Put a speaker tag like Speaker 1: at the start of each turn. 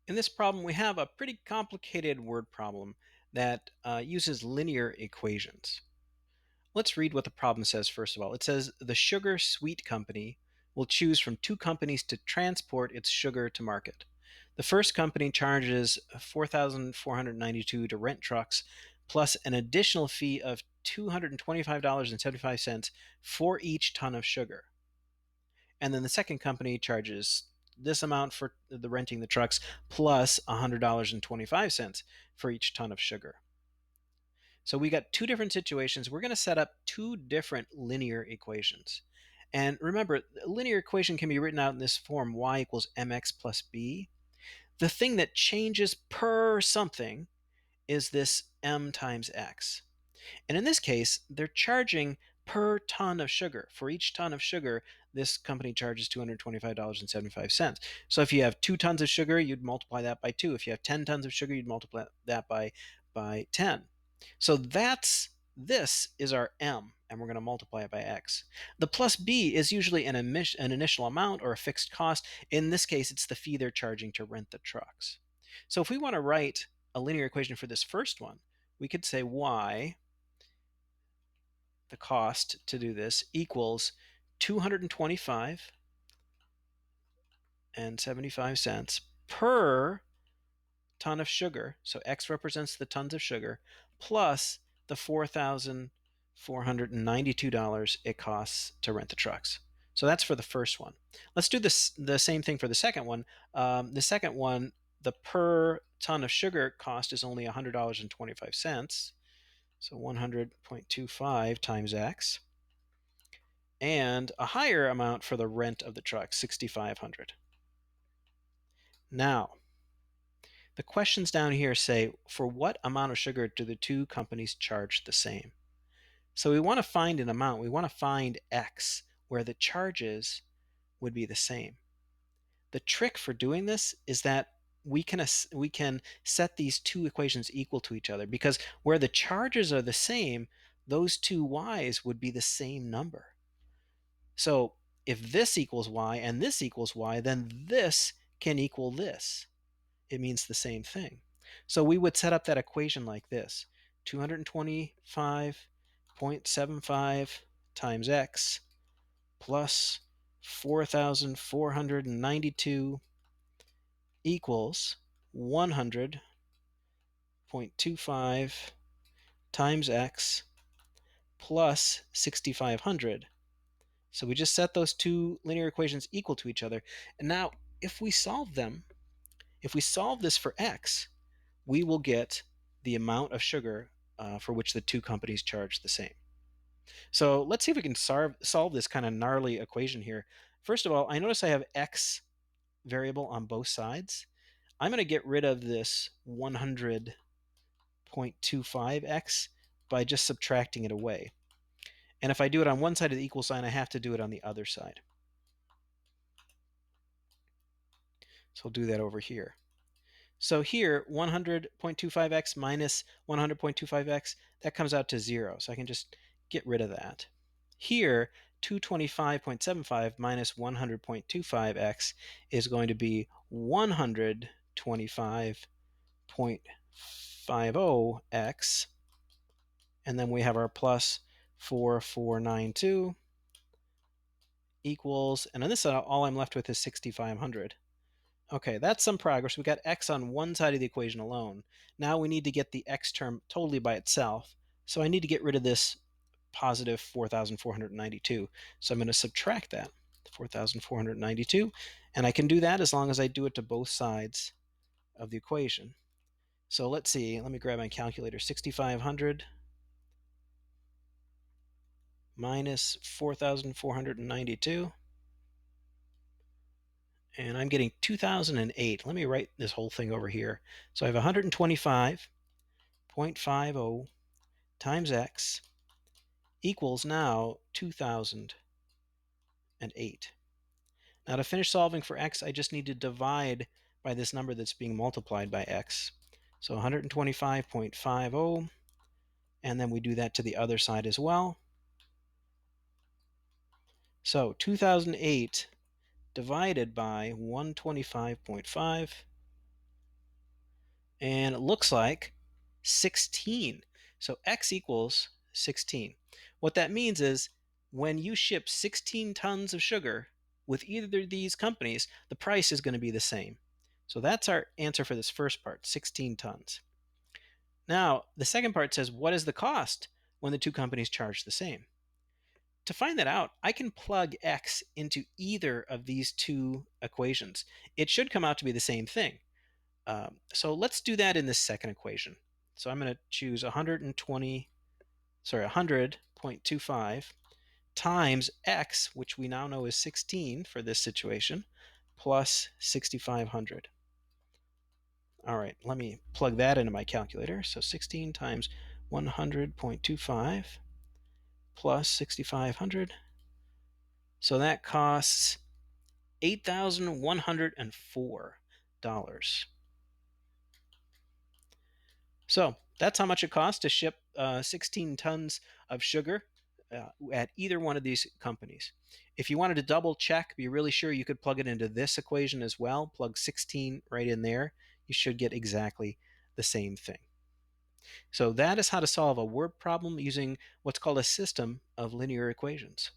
Speaker 1: In this problem, we have a pretty complicated word problem that uses linear equations. Let's read what the problem says first of all. It says the Sugar Sweet Company will choose from two companies to transport its sugar to market. The first company charges $4,492 to rent trucks, plus an additional fee of $225.75 for each ton of sugar. And then the second company charges this amount for the renting the trucks plus $100.25 for each ton of sugar. So we got two different situations. We're going to set up two different linear equations. And remember, a linear equation can be written out in this form: y equals mx plus b. The thing that changes per something is this m times x. And in this case, they're charging per ton of sugar. For each ton of sugar, this company charges $225.75. So if you have 2 tons of sugar, you'd multiply that by 2. If you have 10 tons of sugar, you'd multiply that by 10. So this is our m, and we're going to multiply it by x. The plus b is usually an initial amount or a fixed cost. In this case, it's the fee they're charging to rent the trucks. So if we want to write a linear equation for this first one, we could say y, the cost to do this, equals 225 and 75 cents per ton of sugar. So x represents the tons of sugar, plus the $4,492 it costs to rent the trucks. So that's for the first one. Let's do the same thing for the second one. The second one, the per ton of sugar cost is only $100.25. So 100.25 times x, and a higher amount for the rent of the truck, 6,500. Now, the questions down here say, for what amount of sugar do the two companies charge the same? So we want to find an amount. We want to find x, where the charges would be the same. The trick for doing this is that we can set these two equations equal to each other, because where the charges are the same, those two y's would be the same number. So if this equals y and this equals y, then this can equal this. It means the same thing. So we would set up that equation like this: 225.75 times x plus 4,492 equals 100.25 times x plus 6,500. So we just set those two linear equations equal to each other. And now if we solve this for x, we will get the amount of sugar for which the two companies charge the same. So let's see if we can solve this kind of gnarly equation here. First of all, I notice I have x variable on both sides. I'm going to get rid of this 100.25x by just subtracting it away. And if I do it on one side of the equal sign, I have to do it on the other side. So I'll do that over here. So here, 100.25x minus 100.25x, that comes out to 0. So I can just get rid of that. Here, 225.75 minus 100.25x is going to be 125.50x. And then we have our plus 4492 equals, and on this side, all I'm left with is 6,500. Okay, that's some progress. We got x on one side of the equation alone. Now we need to get the x term totally by itself. So I need to get rid of this positive 4,492. So I'm going to subtract that, 4,492. And I can do that as long as I do it to both sides of the equation. So let's see. Let me grab my calculator. 6,500 minus 4,492. And I'm getting 2008. Let me write this whole thing over here. So I have 125.50 times x equals now 2008. Now to finish solving for x, I just need to divide by this number that's being multiplied by x. So 125.50, and then we do that to the other side as well. So 2008 divided by 125.5 And it looks like 16. So X equals 16. What that means is when you ship 16 tons of sugar with either of these companies, the price is going to be the same. So that's our answer for this first part, 16 tons. Now, the second part says, what is the cost when the two companies charge the same? To find that out, I can plug X into either of these two equations. It should come out to be the same thing. So let's do that in this second equation. So I'm going to choose 100.25 times X, which we now know is 16 for this situation, plus 6,500. All right, let me plug that into my calculator. So 16 times 100.25 plus 6,500. So that costs $8,104. So that's how much it costs to ship 16 tons of sugar at either one of these companies. If you wanted to double check, be really sure, you could plug it into this equation as well. Plug 16 right in there. You should get exactly the same thing. So that is how to solve a word problem using what's called a system of linear equations.